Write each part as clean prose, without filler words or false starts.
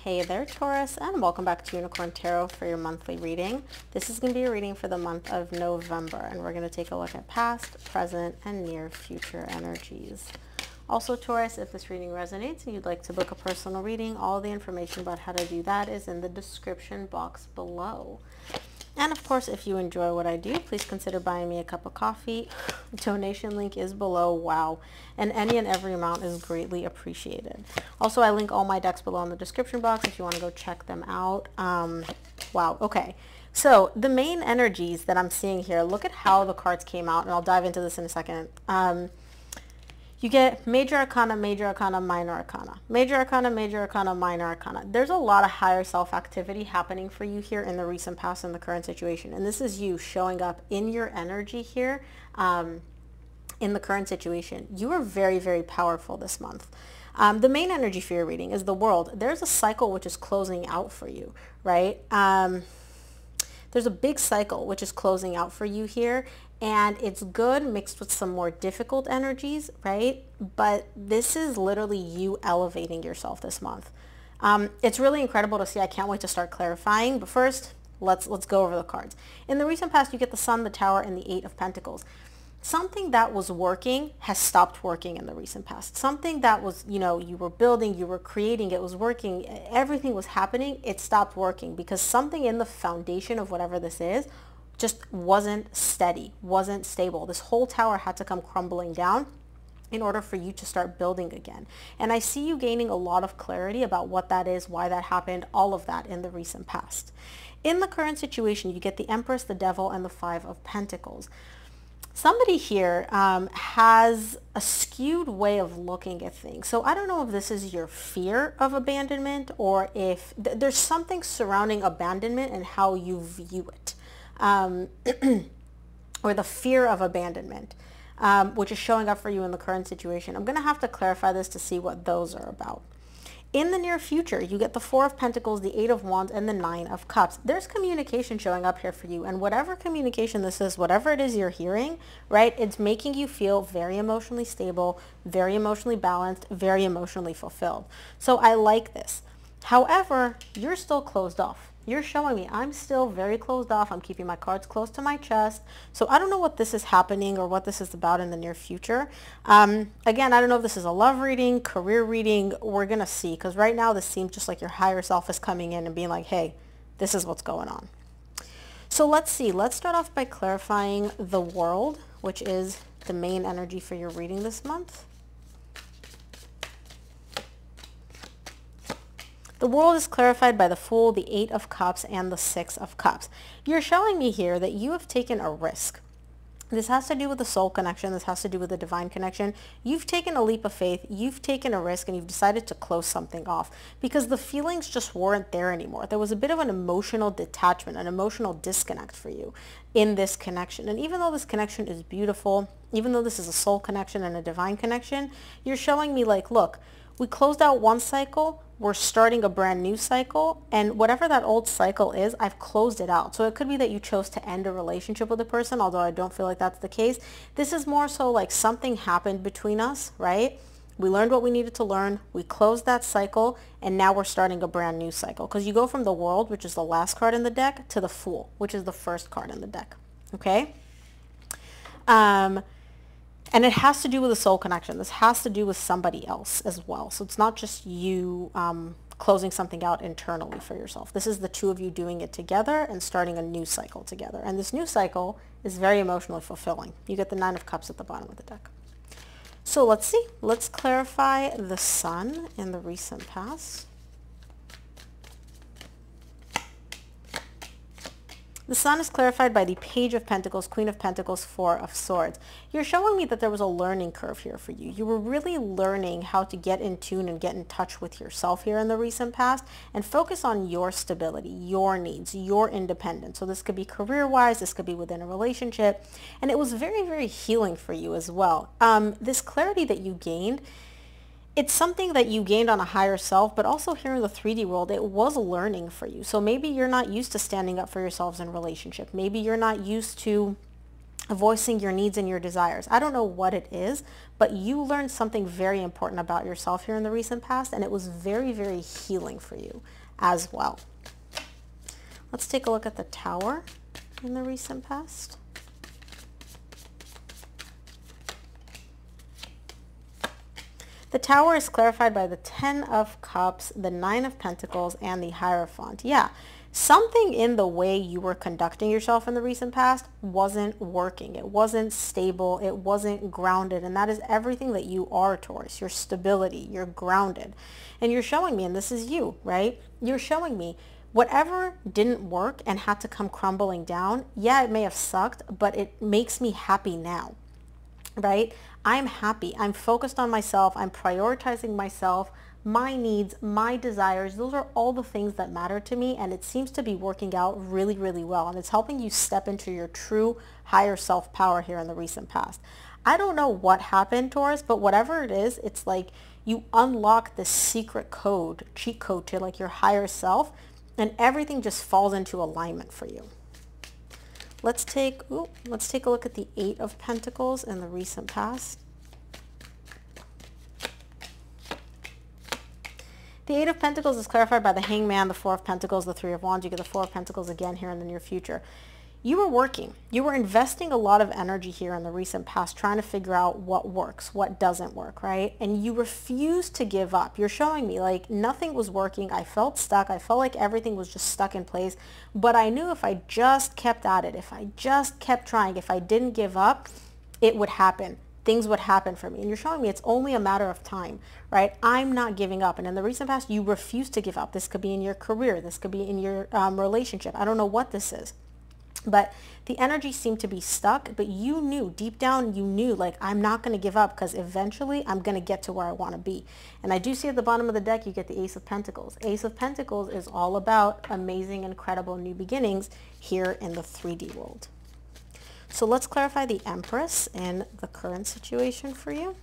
Hey there, Taurus, and welcome back to Unicorn Tarot for your monthly reading. This is going to be a reading for the month of November, and we're going to take a look at past, present, and near future energies. Also, Taurus, if this reading resonates and you'd like to book a personal reading, all the information about how to do that is in the description box below. And of course, if you enjoy what I do, please consider buying me a cup of coffee. Donation link is below. Wow. And any and every amount is greatly appreciated. Also, I link all my decks below in the description box if you want to go check them out. Wow. Okay. So the main energies that I'm seeing here, look at how the cards came out, and I'll dive into this in a second. You get major arcana, minor arcana. Major arcana, minor arcana. There's a lot of higher self activity happening for you here in the recent past and the current situation. And this is you showing up in your energy here in the current situation. You are very, very powerful this month. The main energy for your reading is the world. There's a cycle which is closing out for you, right? There's a big cycle which is closing out for you here, and it's good mixed with some more difficult energies, right? But this is literally you elevating yourself this month. It's really incredible to see. I can't wait to start clarifying, but first let's go over the cards. In the recent past, you get the Sun, the Tower, and the Eight of Pentacles. Something that was working has stopped working in the recent past. Something that was, you were building, you were creating, it was working, everything was happening, it stopped working because something in the foundation of whatever this is just wasn't steady, wasn't stable. This whole tower had to come crumbling down in order for you to start building again. And I see you gaining a lot of clarity about what that is, why that happened, all of that in the recent past. In the current situation, you get the Empress, the Devil, and the Five of Pentacles. Somebody here has a skewed way of looking at things. So I don't know if this is your fear of abandonment or if there's something surrounding abandonment and how you view it. Or the fear of abandonment, which is showing up for you in the current situation. I'm going to have to clarify this to see what those are about. In the near future, you get the Four of Pentacles, the Eight of Wands, and the Nine of Cups. There's communication showing up here for you, and whatever communication this is, whatever it is you're hearing, right, it's making you feel very emotionally stable, very emotionally balanced, very emotionally fulfilled. So I like this. However, you're still closed off. You're showing me I'm still very closed off. I'm keeping my cards close to my chest. So I don't know what this is happening or what this is about in the near future. Again, I don't know if this is a love reading, career reading. We're going to see, because right now this seems just like your higher self is coming in and being like, hey, this is what's going on. So let's see. Let's start off by clarifying the world, which is the main energy for your reading this month. The world is clarified by the Fool, the Eight of Cups, and the Six of Cups. You're showing me here that you have taken a risk. This has to do with the soul connection. This has to do with the divine connection. You've taken a leap of faith. You've taken a risk, and you've decided to close something off because the feelings just weren't there anymore. There was a bit of an emotional detachment, an emotional disconnect for you in this connection. And even though this connection is beautiful, even though this is a soul connection and a divine connection, you're showing me like, look, we closed out one cycle, we're starting a brand new cycle, and whatever that old cycle is, I've closed it out. So it could be that you chose to end a relationship with a person, although I don't feel like that's the case. This is more so like something happened between us, right? We learned what we needed to learn, we closed that cycle, and now we're starting a brand new cycle. Because you go from the World, which is the last card in the deck, to the Fool, which is the first card in the deck, okay? And it has to do with a soul connection. This has to do with somebody else as well. So it's not just you closing something out internally for yourself. This is the two of you doing it together and starting a new cycle together. And this new cycle is very emotionally fulfilling. You get the Nine of Cups at the bottom of the deck. So let's see. Let's clarify the Sun in the recent past. The Sun is clarified by the Page of Pentacles, Queen of Pentacles, Four of Swords. You're showing me that there was a learning curve here for you. You were really learning how to get in tune and get in touch with yourself here in the recent past and focus on your stability, your needs, your independence. So this could be career-wise, this could be within a relationship, and it was very, very healing for you as well. This clarity that you gained, it's something that you gained on a higher self, but also here in the 3D world, it was learning for you. So maybe you're not used to standing up for yourselves in relationship. Maybe you're not used to voicing your needs and your desires. I don't know what it is, but you learned something very important about yourself here in the recent past, and it was very, very healing for you as well. Let's take a look at the Tower in the recent past. The Tower is clarified by the 10 of Cups, the 9 of Pentacles, and the Hierophant. Yeah, something in the way you were conducting yourself in the recent past wasn't working. It wasn't stable. It wasn't grounded. And that is everything that you are, Taurus. Your stability. You're grounded. And you're showing me, and this is you, right? You're showing me whatever didn't work and had to come crumbling down. Yeah, it may have sucked, but it makes me happy now, right? I'm happy. I'm focused on myself. I'm prioritizing myself, my needs, my desires. Those are all the things that matter to me, and it seems to be working out really, really well. And it's helping you step into your true higher self-power here in the recent past. I don't know what happened, Taurus, but whatever it is, it's like you unlock this secret code, cheat code to like your higher self, and everything just falls into alignment for you. Let's take a look at the 8 of Pentacles in the recent past. The 8 of Pentacles is clarified by the Hangman, the 4 of Pentacles, the 3 of Wands. You get the 4 of Pentacles again here in the near future. You were working. You were investing a lot of energy here in the recent past trying to figure out what works, what doesn't work, right? And you refused to give up. You're showing me like nothing was working. I felt stuck. I felt like everything was just stuck in place. But I knew if I just kept at it, if I just kept trying, if I didn't give up, it would happen. Things would happen for me. And you're showing me it's only a matter of time, right? I'm not giving up. And in the recent past, you refuse to give up. This could be in your career. This could be in your relationship. I don't know what this is. But the energy seemed to be stuck, but you knew, deep down, you knew, like, I'm not going to give up because eventually I'm going to get to where I want to be. And I do see at the bottom of the deck, you get the Ace of Pentacles. Ace of Pentacles is all about amazing, incredible new beginnings here in the 3D world. So let's clarify the Empress in the current situation for you.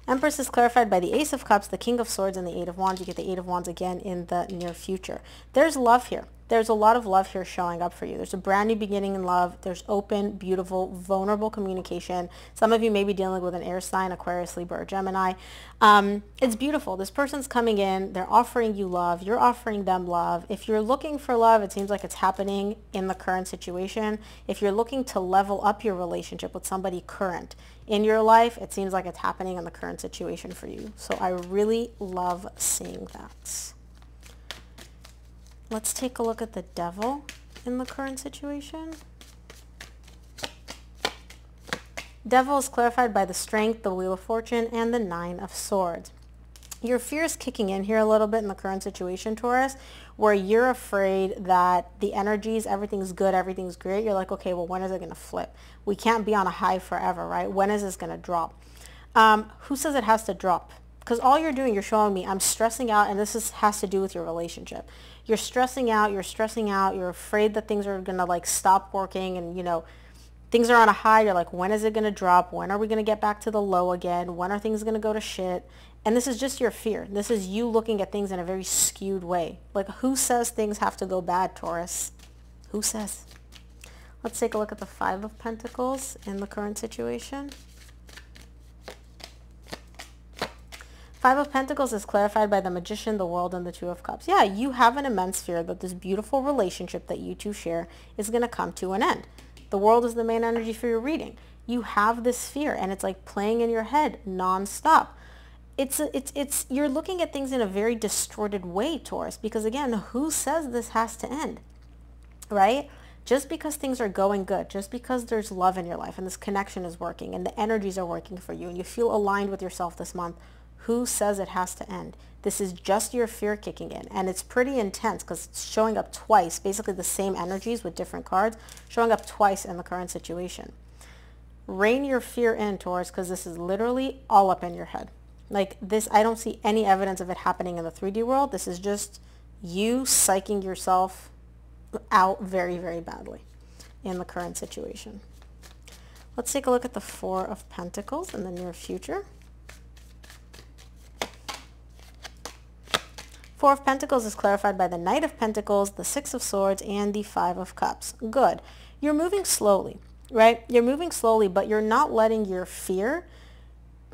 Empress is clarified by the Ace of Cups, the King of Swords, and the 8 of Wands. You get the 8 of Wands again in the near future. There's love here. There's a lot of love here showing up for you. There's a brand new beginning in love. There's open, beautiful, vulnerable communication. Some of you may be dealing with an air sign, Aquarius, Libra, or Gemini. It's beautiful. This person's coming in. They're offering you love. You're offering them love. If you're looking for love, it seems like it's happening in the current situation. If you're looking to level up your relationship with somebody current in your life, it seems like it's happening in the current situation for you. So I really love seeing that. Let's take a look at the Devil in the current situation. Devil is clarified by the Strength, the Wheel of Fortune, and the 9 of Swords. Your fear is kicking in here a little bit in the current situation, Taurus, where you're afraid that the energies, everything's good, everything's great. You're like, okay, well, when is it going to flip? We can't be on a high forever, right? When is this going to drop? Who says it has to drop? Because all you're doing, you're showing me, I'm stressing out, and has to do with your relationship. You're stressing out, you're afraid that things are going to like stop working, and you know, things are on a high. You're like, when is it going to drop? When are we going to get back to the low again? When are things going to go to shit? And this is just your fear. This is you looking at things in a very skewed way. Like, who says things have to go bad, Taurus? Who says? Let's take a look at the 5 of Pentacles in the current situation. 5 of Pentacles is clarified by the Magician, the World, and the 2 of Cups. Yeah, you have an immense fear that this beautiful relationship that you two share is going to come to an end. The World is the main energy for your reading. You have this fear, and it's like playing in your head nonstop. You're looking at things in a very distorted way, Taurus, because again, who says this has to end, right? Just because things are going good, just because there's love in your life and this connection is working and the energies are working for you and you feel aligned with yourself this month, who says it has to end? This is just your fear kicking in, and it's pretty intense because it's showing up twice, basically the same energies with different cards, showing up twice in the current situation. Rein your fear in, Taurus, because this is literally all up in your head. Like this, I don't see any evidence of it happening in the 3D world. This is just you psyching yourself out very, very badly in the current situation. Let's take a look at the 4 of Pentacles in the near future. Four of Pentacles is clarified by the Knight of Pentacles, the Six of Swords, and the Five of Cups. Good. You're moving slowly, right? You're moving slowly, but you're not letting your fear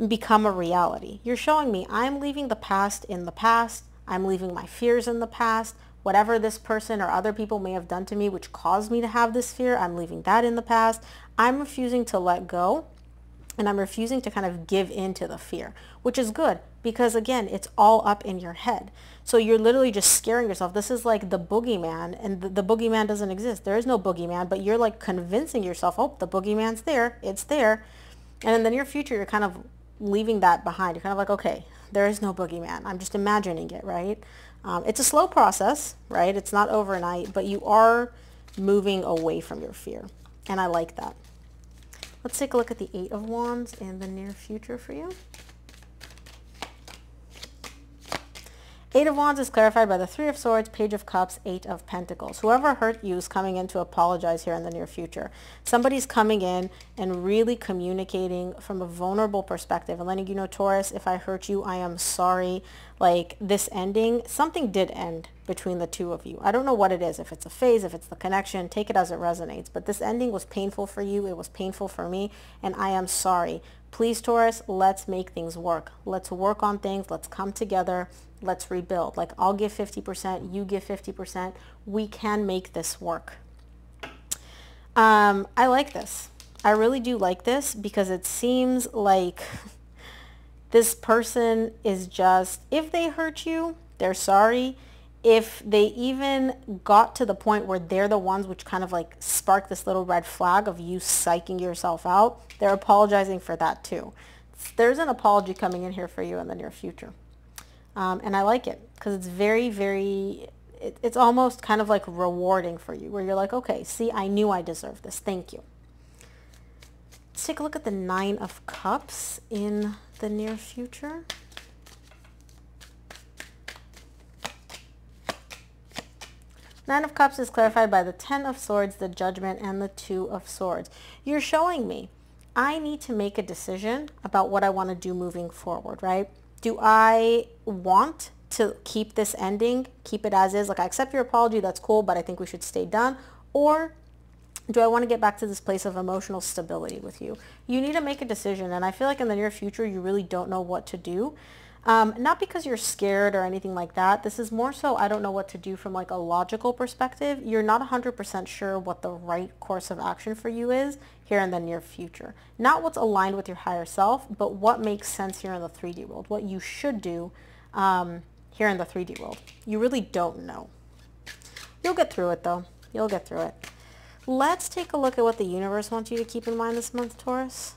become a reality. You're showing me I'm leaving the past in the past. I'm leaving my fears in the past. Whatever this person or other people may have done to me which caused me to have this fear, I'm leaving that in the past. I'm refusing to let go, and I'm refusing to kind of give in to the fear, which is good because, again, it's all up in your head. So you're literally just scaring yourself. This is like the boogeyman, and the boogeyman doesn't exist. There is no boogeyman, but you're like convincing yourself, oh, the boogeyman's there. It's there. And in the near future, you're kind of leaving that behind. You're kind of like, okay, there is no boogeyman. I'm just imagining it, right? It's a slow process, right? It's not overnight, but you are moving away from your fear. And I like that. Let's take a look at the Eight of Wands in the near future for you. Eight of Wands is clarified by the Three of Swords, Page of Cups, Eight of Pentacles. Whoever hurt you is coming in to apologize here in the near future. Somebody's coming in and really communicating from a vulnerable perspective and letting you know, Taurus, if I hurt you, I am sorry. Like, this ending, something did end between the two of you. I don't know what it is, if it's a phase, if it's the connection, take it as it resonates. But this ending was painful for you. It was painful for me, and I am sorry. Please, Taurus, let's make things work. Let's work on things. Let's come together. Let's rebuild. Like, I'll give 50%, you give 50%. We can make this work. I like this. I really do like this because it seems like this person is just, if they hurt you, they're sorry. If they even got to the point where they're the ones which kind of like spark this little red flag of you psyching yourself out, they're apologizing for that too. There's an apology coming in here for you in the near future. And I like it because it's very, very, it's almost kind of like rewarding for you where you're like, okay, see, I knew I deserved this. Thank you. Let's take a look at the Nine of Cups in the near future. Nine of Cups is clarified by the Ten of Swords, the Judgment, and the Two of Swords. You're showing me I need to make a decision about what I want to do moving forward, right? Do I want to keep this ending, keep it as is? Like, I accept your apology, that's cool, but I think we should stay done. Or do I want to get back to this place of emotional stability with you? You need to make a decision, and I feel like in the near future, you really don't know what to do. Not because you're scared or anything like that. This is more so I don't know what to do from like a logical perspective. You're not 100% sure what the right course of action for you is here in the near future. Not what's aligned with your higher self, but what makes sense here in the 3D world. What you should do here in the 3D world. You really don't know. You'll get through it though. You'll get through it. Let's take a look at what the universe wants you to keep in mind this month, Taurus.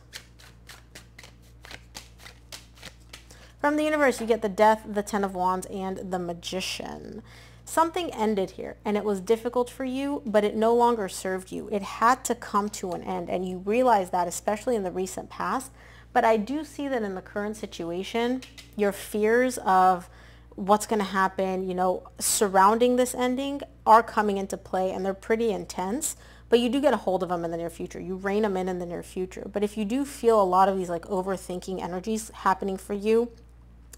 From the universe, you get the Death, the Ten of Wands, and the Magician. Something ended here, and it was difficult for you, but it no longer served you. It had to come to an end, and you realize that, especially in the recent past. But I do see that in the current situation, your fears of what's going to happen, you know, surrounding this ending are coming into play, and they're pretty intense. But you do get a hold of them in the near future. You rein them in the near future. But if you do feel a lot of these like overthinking energies happening for you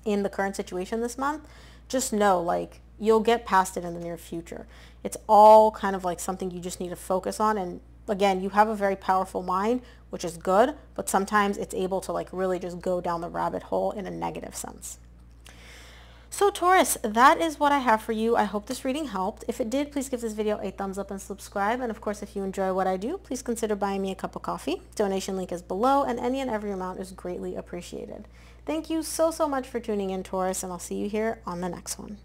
in the current situation this month, just know like you'll get past it in the near future. It's all kind of like something you just need to focus on. And again, you have a very powerful mind, which is good, but sometimes it's able to like really just go down the rabbit hole in a negative sense. So Taurus, that is what I have for you. I hope this reading helped. If it did, please give this video a thumbs up and subscribe. And of course, if you enjoy what I do, please consider buying me a cup of coffee. Donation link is below, and any and every amount is greatly appreciated. Thank you so much for tuning in, Taurus, and I'll see you here on the next one.